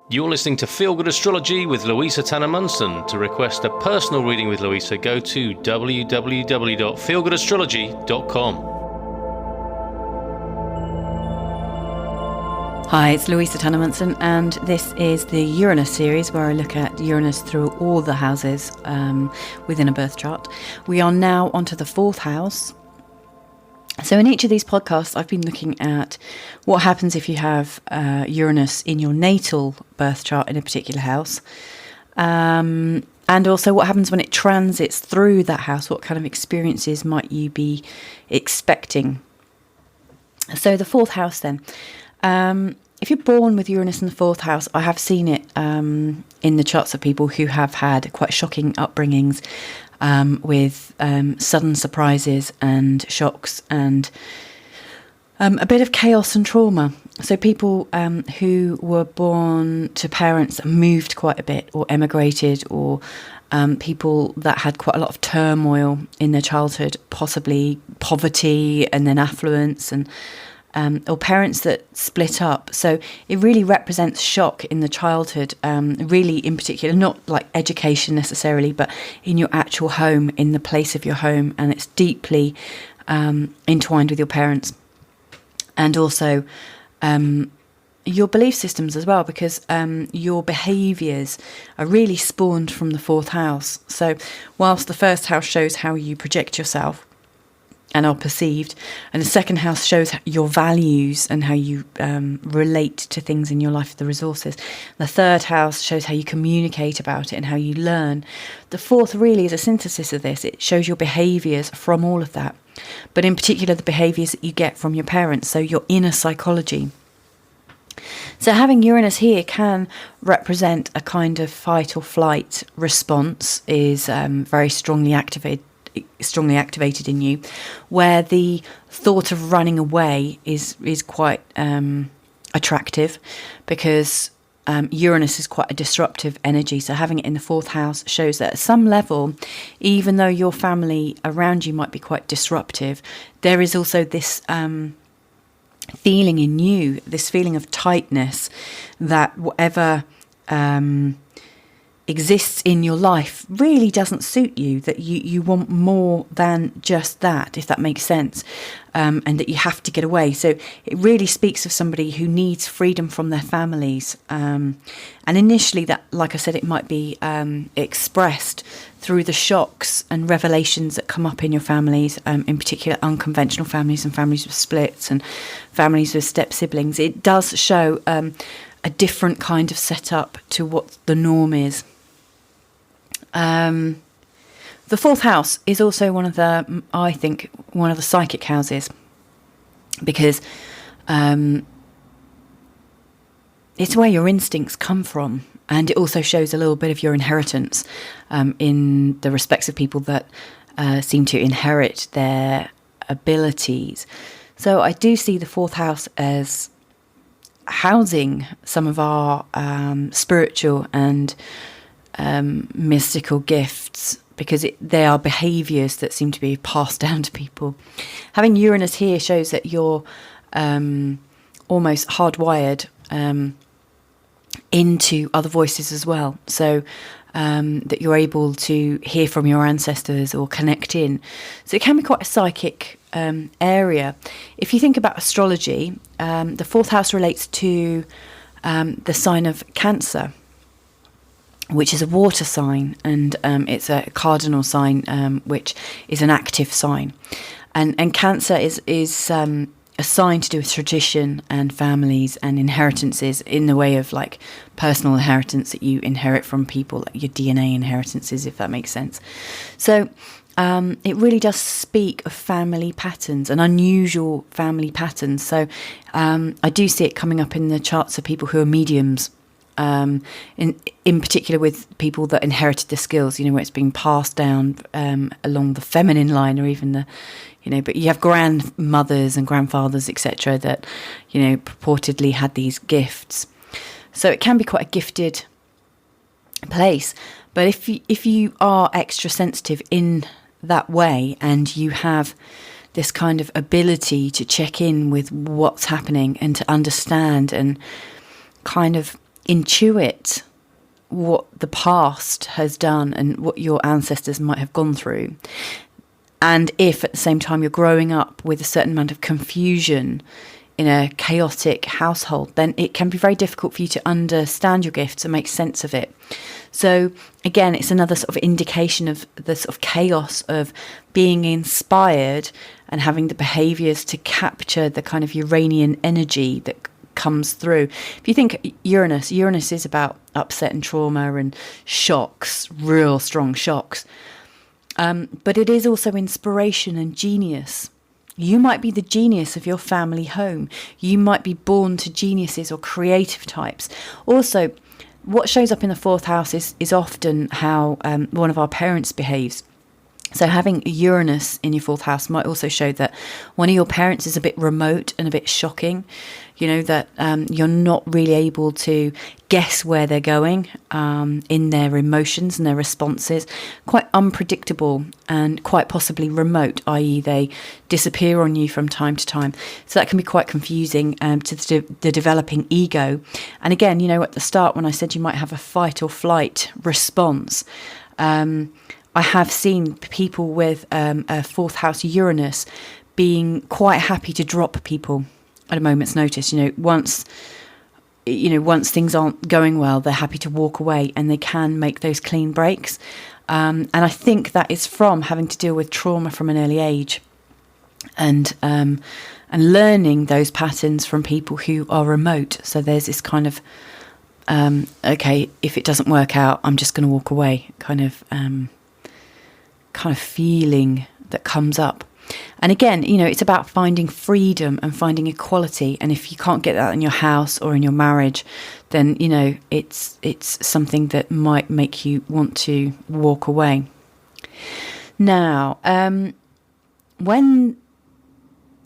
You're listening to Feel Good Astrology with Louisa Tanner Munson. To request a personal reading with Louisa, go to www.feelgoodastrology.com. Hi, it's Louisa Tanner Munson, and this is the Uranus series where I look at Uranus through all the houses within a birth chart. We are now onto the fourth house. So in each of these podcasts, I've been looking at what happens if you have Uranus in your natal birth chart in a particular house, and also what happens when it transits through that house. What kind of experiences might you be expecting? So the fourth house then. If you're born with Uranus in the fourth house, I have seen it in the charts of people who have had quite shocking upbringings with sudden surprises and shocks and a bit of chaos and trauma. So people who were born to parents that moved quite a bit or emigrated, or people that had quite a lot of turmoil in their childhood, possibly poverty and then affluence, and or parents that split up. So it really represents shock in the childhood, really in particular, not like education necessarily, but in your actual home, in the place of your home. And it's deeply entwined with your parents. And also your belief systems as well, because your behaviours are really spawned from the fourth house. So whilst the first house shows how you project yourself and are perceived, and the second house shows your values and how you relate to things in your life, the resources. The third house shows how you communicate about it and how you learn. The fourth really is a synthesis of this. It shows your behaviours from all of that, but in particular the behaviours that you get from your parents, so your inner psychology. So having Uranus here can represent a kind of fight or flight response, is very strongly activated in you, where the thought of running away is quite attractive, because Uranus is quite a disruptive energy. So having it in the fourth house shows that at some level, even though your family around you might be quite disruptive, there is also this feeling in you, this feeling of tightness, that whatever exists in your life really doesn't suit you, that you want more than just that, if that makes sense, and that you have to get away. So it really speaks of somebody who needs freedom from their families, and initially that, like I said, it might be expressed through the shocks and revelations that come up in your families, in particular unconventional families and families with splits and families with step siblings. It does show a different kind of setup to what the norm is. The fourth house is also one of the psychic houses, because it's where your instincts come from, and it also shows a little bit of your inheritance in the respects of people that seem to inherit their abilities. So I do see the fourth house as housing some of our spiritual and mystical gifts, because they are behaviours that seem to be passed down to people. Having Uranus here shows that you're almost hardwired into other voices as well, so that you're able to hear from your ancestors or connect in. So it can be quite a psychic area. If you think about astrology, the fourth house relates to the sign of Cancer, which is a water sign, and it's a cardinal sign, which is an active sign. And Cancer is a sign to do with tradition and families and inheritances, in the way of like personal inheritance that you inherit from people, like your DNA inheritances, if that makes sense. So it really does speak of family patterns and unusual family patterns. So I do see it coming up in the charts of people who are mediums, in particular with people that inherited the skills, where it's being passed down along the feminine line, or even the, but you have grandmothers and grandfathers, etc., that, purportedly had these gifts. So it can be quite a gifted place. But if you are extra sensitive in that way, and you have this kind of ability to check in with what's happening and to understand and kind of intuit what the past has done and what your ancestors might have gone through. And if at the same time you're growing up with a certain amount of confusion in a chaotic household, then it can be very difficult for you to understand your gifts and make sense of it. So again, it's another sort of indication of the sort of chaos of being inspired and having the behaviours to capture the kind of Uranian energy that comes through. If you think Uranus is about upset and trauma and shocks, real strong shocks. But it is also inspiration and genius. You might be the genius of your family home. You might be born to geniuses or creative types. Also, what shows up in the fourth house is often how one of our parents behaves. So having Uranus in your fourth house might also show that one of your parents is a bit remote and a bit shocking. You know, that you're not really able to guess where they're going in their emotions and their responses. Quite unpredictable and quite possibly remote, i.e. they disappear on you from time to time. So that can be quite confusing to the developing ego. And again, you know, at the start when I said you might have a fight or flight response, I have seen people with a fourth house Uranus being quite happy to drop people at a moment's notice. Once things aren't going well, they're happy to walk away, and they can make those clean breaks. And I think that is from having to deal with trauma from an early age, and learning those patterns from people who are remote. So there's this kind of okay, if it doesn't work out, I'm just going to walk away kind of feeling that comes up. And again, it's about finding freedom and finding equality. And if you can't get that in your house or in your marriage, then, it's something that might make you want to walk away. Now, when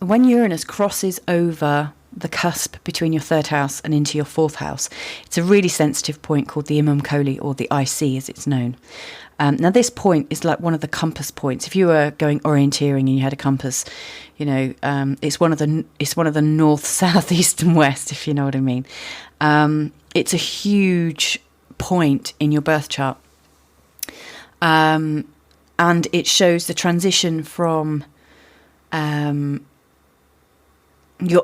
Uranus crosses over the cusp between your third house and into your fourth house, it's a really sensitive point called the Imam Koli, or the IC as it's known. Now this point is like one of the compass points. If you were going orienteering and you had a compass, it's one of the north, south, east and west, if you know what I mean. It's a huge point in your birth chart. And it shows the transition from your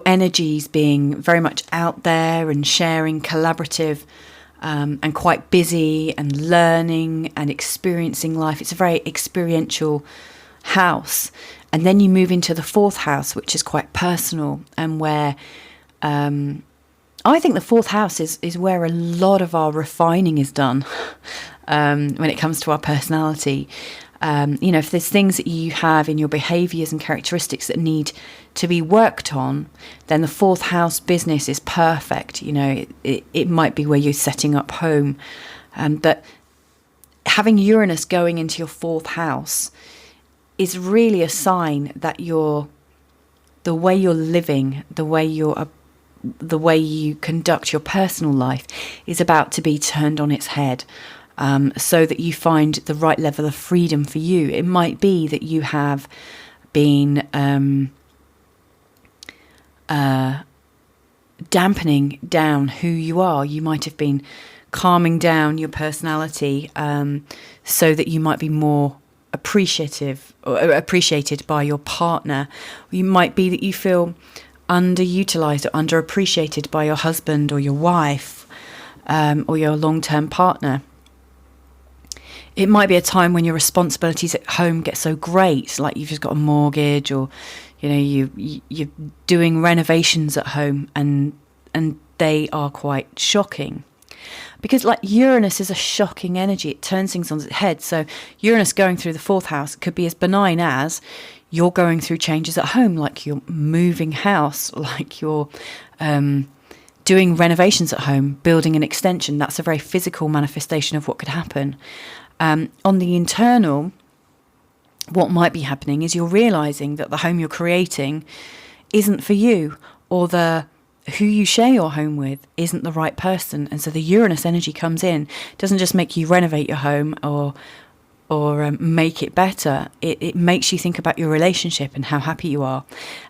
energies being very much out there and sharing, collaborative, and quite busy and learning and experiencing life. It's a very experiential house. And then you move into the fourth house, which is quite personal, and where I think the fourth house is where a lot of our refining is done when it comes to our personality. If there's things that you have in your behaviours and characteristics that need to be worked on, then the fourth house business is perfect. It might be where you're setting up home. But having Uranus going into your fourth house is really a sign that the way you're living, the way you conduct your personal life is about to be turned on its head. So that you find the right level of freedom for you. It might be that you have been dampening down who you are. You might have been calming down your personality so that you might be more appreciated by your partner. You might be that you feel underutilized or underappreciated by your husband or your wife or your long-term partner. It might be a time when your responsibilities at home get so great, like you've just got a mortgage, or you're doing renovations at home, and they are quite shocking. Because like Uranus is a shocking energy, it turns things on its head. So Uranus going through the fourth house could be as benign as you're going through changes at home, like you're moving house, like you're doing renovations at home, building an extension. That's a very physical manifestation of what could happen. On the internal, what might be happening is you're realising that the home you're creating isn't for you, or who you share your home with isn't the right person. And so the Uranus energy comes in. It doesn't just make you renovate your home or make it better. It makes you think about your relationship and how happy you are.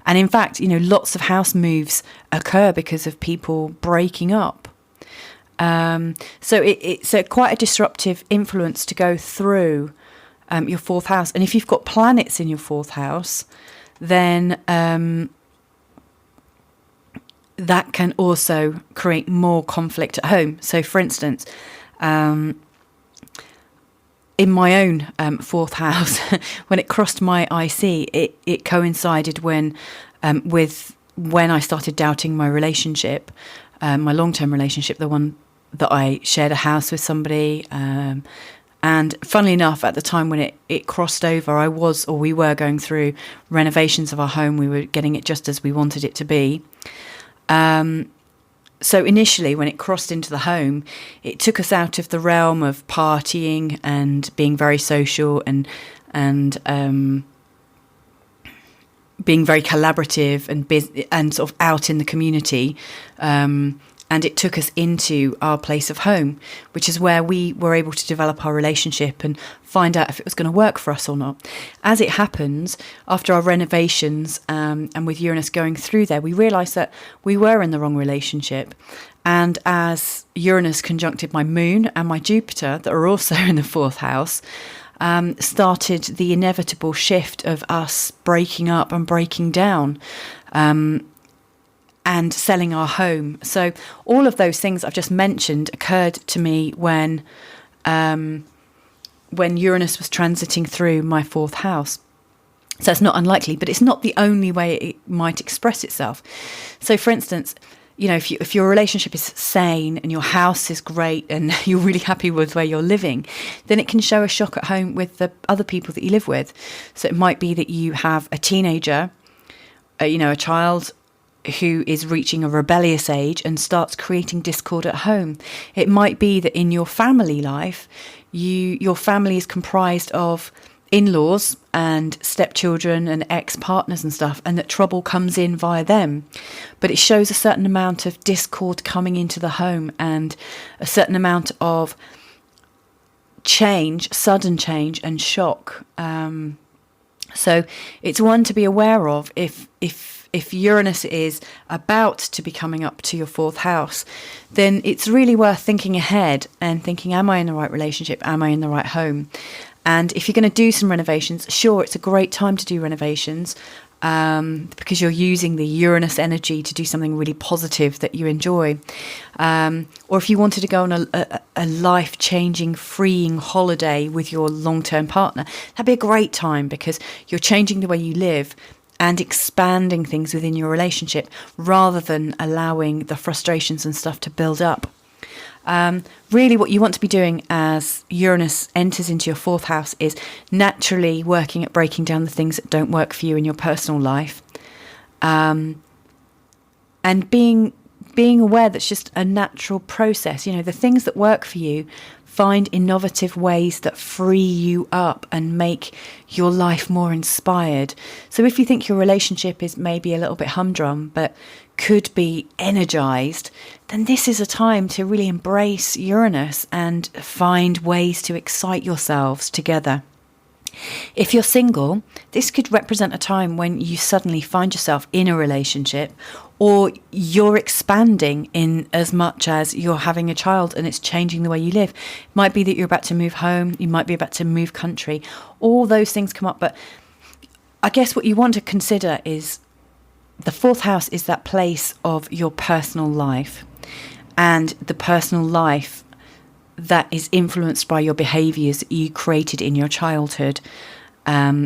And in fact, lots of house moves occur because of people breaking up. So it's quite a disruptive influence to go through your fourth house. And if you've got planets in your fourth house, then that can also create more conflict at home. So, for instance, in my own fourth house, when it crossed my IC, it coincided with when I started doubting my relationship, my long-term relationship, the one that I shared a house with somebody. And funnily enough, at the time when it crossed over, we were going through renovations of our home. We were getting it just as we wanted it to be. So initially, when it crossed into the home, it took us out of the realm of partying and being very social and being very collaborative and sort of out in the community. And it took us into our place of home, which is where we were able to develop our relationship and find out if it was going to work for us or not. As it happens, after our renovations and with Uranus going through there, we realised that we were in the wrong relationship. And as Uranus conjuncted my moon and my Jupiter, that are also in the fourth house, started the inevitable shift of us breaking up and breaking down. And selling our home. So all of those things I've just mentioned occurred to me when Uranus was transiting through my fourth house. So it's not unlikely, but it's not the only way it might express itself. So, for instance, if your relationship is sane and your house is great and you're really happy with where you're living, then it can show a shock at home with the other people that you live with. So it might be that you have a teenager, a child who is reaching a rebellious age and starts creating discord at home. It might be that in your family life, your family is comprised of in-laws and stepchildren and ex-partners and stuff, and that trouble comes in via them. But it shows a certain amount of discord coming into the home and a certain amount of change, sudden change and shock. So it's one to be aware of if Uranus is about to be coming up to your fourth house, then it's really worth thinking ahead and thinking, am I in the right relationship? Am I in the right home? And if you're going to do some renovations, sure, it's a great time to do renovations because you're using the Uranus energy to do something really positive that you enjoy. Or if you wanted to go on a life-changing, freeing holiday with your long-term partner, that'd be a great time because you're changing the way you live and expanding things within your relationship rather than allowing the frustrations and stuff to build up. Really what you want to be doing as Uranus enters into your fourth house is naturally working at breaking down the things that don't work for you in your personal life. And being aware that's just a natural process. The things that work for you, find innovative ways that free you up and make your life more inspired. So if you think your relationship is maybe a little bit humdrum, but could be energized, then this is a time to really embrace Uranus and find ways to excite yourselves together. If you're single, this could represent a time when you suddenly find yourself in a relationship, or you're expanding in as much as you're having a child and it's changing the way you live. It might be that you're about to move home, you might be about to move country. All those things come up, but I guess what you want to consider is the fourth house is that place of your personal life, and the personal life that is influenced by your behaviours you created in your childhood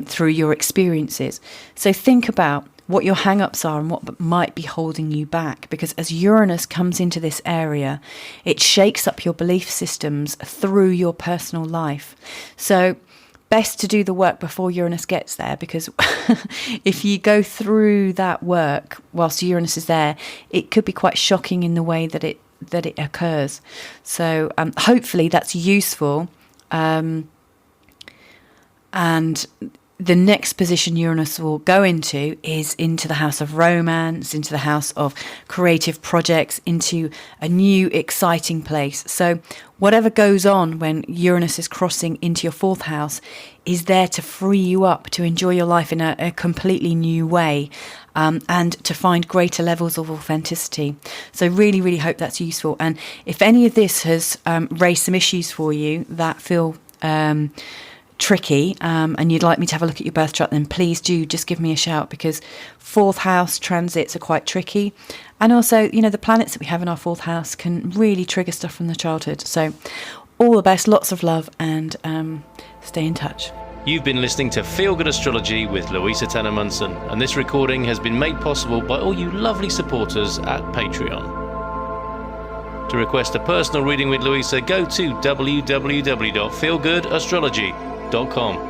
through your experiences. So think about what your hang-ups are and what might be holding you back, because as Uranus comes into this area, it shakes up your belief systems through your personal life. So best to do the work before Uranus gets there, because if you go through that work whilst Uranus is there, it could be quite shocking in the way that it occurs. So hopefully that's useful. And the next position Uranus will go into is into the house of romance, into the house of creative projects, into a new exciting place. So whatever goes on when Uranus is crossing into your fourth house is there to free you up to enjoy your life in a completely new way, and to find greater levels of authenticity. So really, really hope that's useful. And if any of this has raised some issues for you that feel tricky, and you'd like me to have a look at your birth chart, then please do just give me a shout, because fourth house transits are quite tricky. And also, the planets that we have in our fourth house can really trigger stuff from the childhood. So all the best, lots of love, and stay in touch. You've been listening to Feel Good Astrology with Louisa Tanner Munson, and this recording has been made possible by all you lovely supporters at Patreon. To request a personal reading with Louisa, go to www.feelgoodastrology.com.